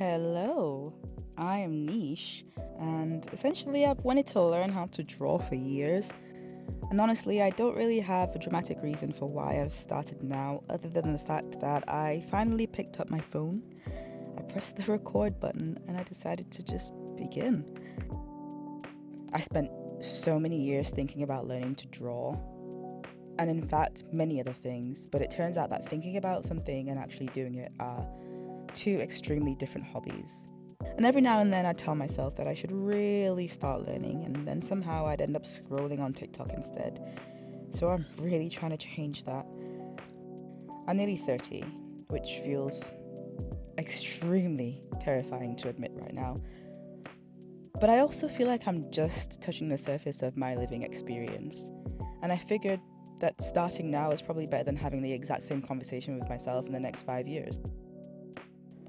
Hello, I am Niche, and essentially, I've wanted to learn how to draw for years. And honestly, I don't really have a dramatic reason for why I've started now, other than the fact that I finally picked up my phone, I pressed the record button, and I decided to just begin. I spent so many years thinking about learning to draw, and in fact, many other things, but it turns out that thinking about something and actually doing it are two extremely different hobbies. And every now and then I'd tell myself that I should really start learning, and then somehow I'd end up scrolling on TikTok instead. So I'm really trying to change that. I'm nearly 30, which feels extremely terrifying to admit right now. But I also feel like I'm just touching the surface of my living experience. And I figured that starting now is probably better than having the exact same conversation with myself in the next 5 years.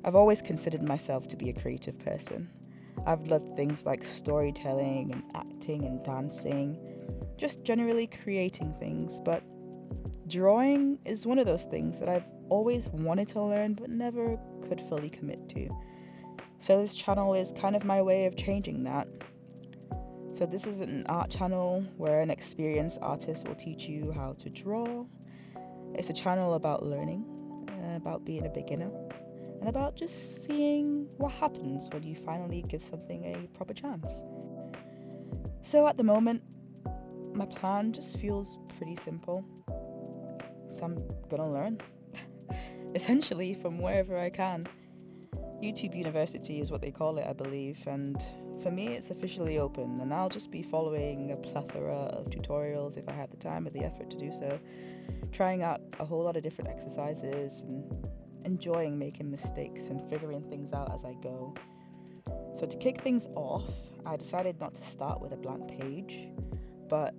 I've always considered myself to be a creative person. I've loved things like storytelling and acting and dancing, just generally creating things, but drawing is one of those things that I've always wanted to learn but never could fully commit to. So this channel is kind of my way of changing that. So this is an art channel where an experienced artist will teach you how to draw. It's a channel about learning, about being a beginner, and about just seeing what happens when you finally give something a proper chance. So at the moment, my plan just feels pretty simple. So I'm gonna learn, essentially from wherever I can. YouTube University is what they call it, I believe, and for me it's officially open, and I'll just be following a plethora of tutorials if I have the time or the effort to do so, trying out a whole lot of different exercises and enjoying making mistakes and figuring things out as I go. So to kick things off, I decided not to start with a blank page, but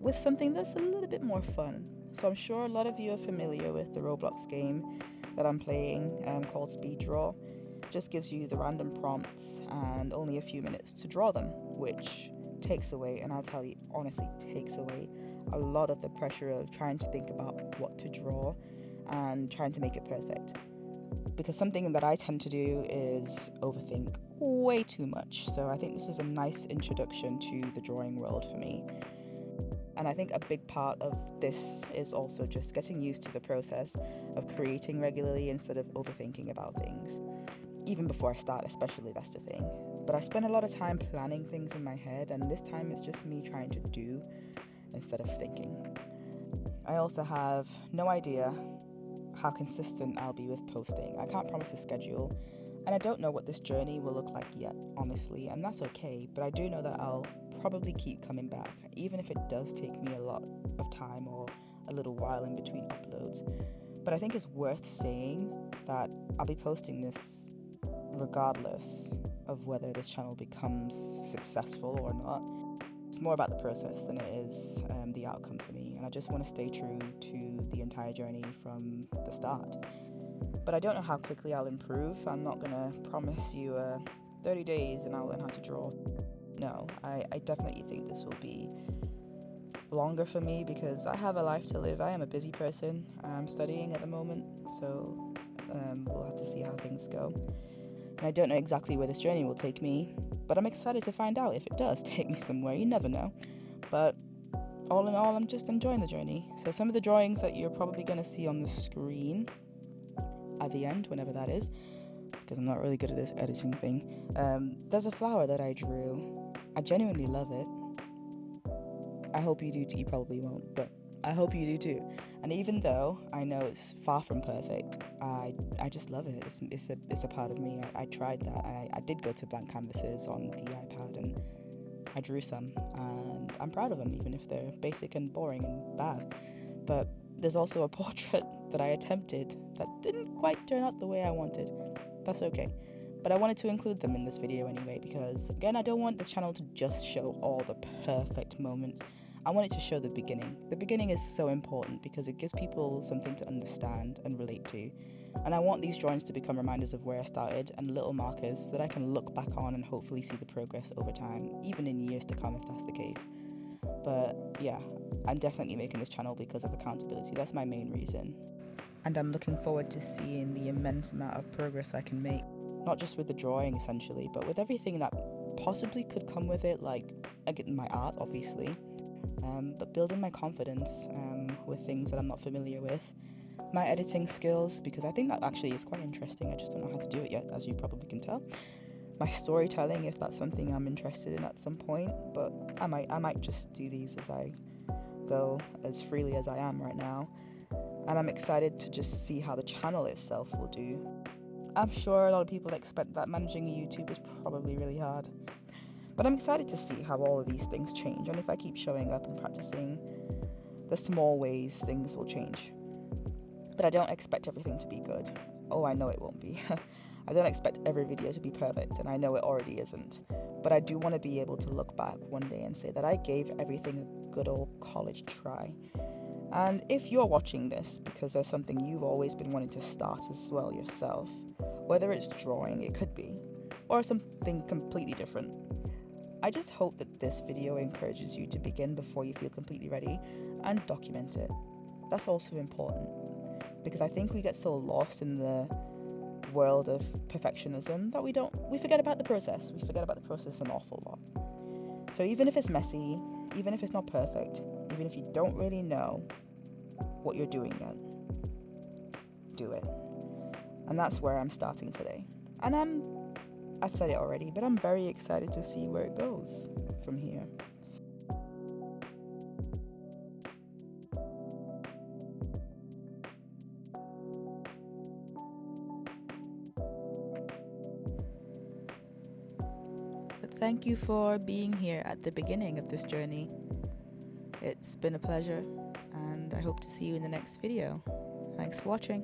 with something that's a little bit more fun. So I'm sure a lot of you are familiar with the Roblox game that I'm playing called Speed Draw. It just gives you the random prompts and only a few minutes to draw them, which takes away, and I'll tell you honestly, takes away a lot of the pressure of trying to think about what to draw and trying to make it perfect. Because something that I tend to do is overthink way too much. So I think this is a nice introduction to the drawing world for me. And I think a big part of this is also just getting used to the process of creating regularly instead of overthinking about things. Even before I start, especially, that's the thing. But I spend a lot of time planning things in my head, and this time it's just me trying to do instead of thinking. I also have no idea how consistent I'll be with posting. I can't promise a schedule, and I don't know what this journey will look like yet, honestly, and that's okay, but I do know that I'll probably keep coming back, even if it does take me a lot of time or a little while in between uploads. But I think it's worth saying that I'll be posting this regardless of whether this channel becomes successful or not. It's more about the process than it is the outcome for me, and I just want to stay true to the entire journey from the start. But I don't know how quickly I'll improve. I'm not gonna promise you 30 days and I'll learn how to draw. No, I definitely think this will be longer for me because I have a life to live. I am a busy person. I'm studying at the moment, so we'll have to see how things go. And I don't know exactly where this journey will take me, but I'm excited to find out if it does take me somewhere. You never know. But all in all, I'm just enjoying the journey. So some of the drawings that you're probably going to see on the screen at the end, whenever that is, because I'm not really good at this editing thing, there's a flower that I drew. I genuinely love it. I hope you do too. You probably won't, but I hope you do too. And even though I know it's far from perfect, I just love it. It's a part of me. I tried that. I did go to blank canvases on the iPad and I drew some, and I'm proud of them, even if they're basic and boring and bad. But there's also a portrait that I attempted that didn't quite turn out the way I wanted. That's okay. But I wanted to include them in this video anyway because, again, I don't want this channel to just show all the perfect moments. I want it to show the beginning. The beginning is so important because it gives people something to understand and relate to. And I want these drawings to become reminders of where I started and little markers that I can look back on and hopefully see the progress over time, even in years to come if that's the case. But yeah, I'm definitely making this channel because of accountability. That's my main reason. And I'm looking forward to seeing the immense amount of progress I can make. not just with the drawing essentially, but with everything that possibly could come with it, like again, my art obviously, but building my confidence with things that I'm not familiar with, my editing skills, because I think that actually is quite interesting. I just don't know how to do it yet, as you probably can tell. My storytelling, if that's something I'm interested in at some point, but I might just do these as I go, as freely as I am right now. And I'm excited to just see how the channel itself will do. I'm sure a lot of people expect that managing a YouTube is probably really hard, but I'm excited to see how all of these things change, and if I keep showing up and practicing the small ways, things will change. But I don't expect everything to be good. Oh, I know it won't be. I don't expect every video to be perfect, and I know it already isn't. But I do want to be able to look back one day and say that I gave everything a good old college try. And if you're watching this because there's something you've always been wanting to start as well yourself, whether it's drawing, it could be, or something completely different, I just hope that this video encourages you to begin before you feel completely ready and document it. That's also important, because I think we get so lost in the world of perfectionism that we forget about the process. We forget about the process an awful lot. So even if it's messy, even if it's not perfect, even if you don't really know what you're doing yet, do it. And that's where I'm starting today. And I've said it already, but I'm very excited to see where it goes from here. But thank you for being here at the beginning of this journey. It's been a pleasure, and I hope to see you in the next video. Thanks for watching.